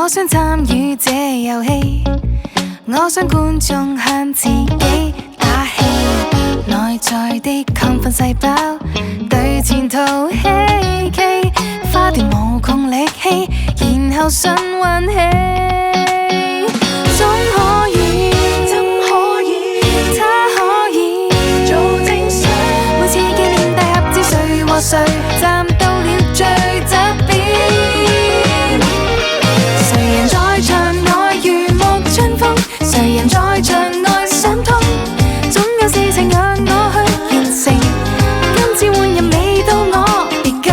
想參與這遊戲，我想觀眾向自己打氣，內在的亢奮細胞對前途希冀，花掉無窮力氣，然後信運氣，總可以，他可以做正常。每次紀念大合照，誰和誰站到了最側邊？誰人在場內如沐春風？誰人在場內想通？總有事情讓我去完成。今次換人未到我，別急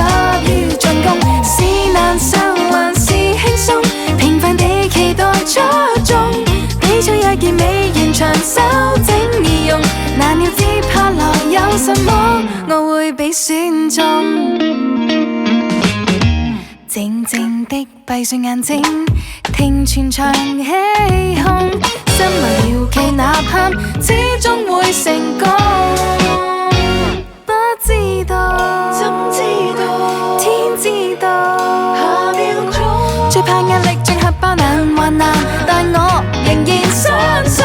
於進攻。是難受還是輕鬆？平凡地期待出眾。比賽若然未完場，修整易容。難料接下來有什麼，我會被選中。靜靜的閉上眼睛，聽全場起哄，心無聊期吶喊，始終會成功。不知道，怎知道？天知道。下秒鐘，最怕壓力進合包難還難，但我仍然相信。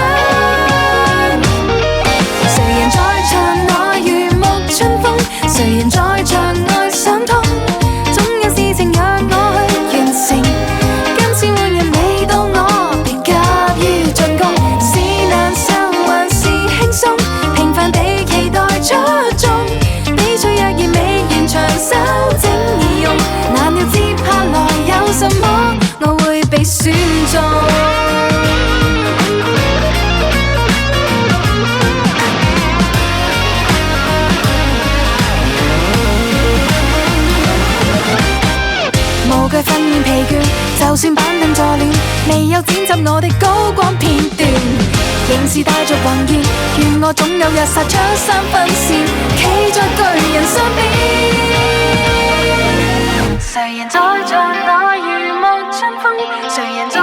誰人在場內如沐春風？誰人在場內想通？總有事情讓我去完成。今次換人未到我，別急於進攻。是難受還是輕鬆？平凡地期待出眾。比賽若然未完場，修整易容。難料接下來有什麼，我會被選中。無懼訓練疲倦，就算板凳坐亂，未有剪輯我的高光片段，仍是帶着宏願，願我總有日殺出3分線，企在巨人身邊。誰人在場內如沐春風？誰人在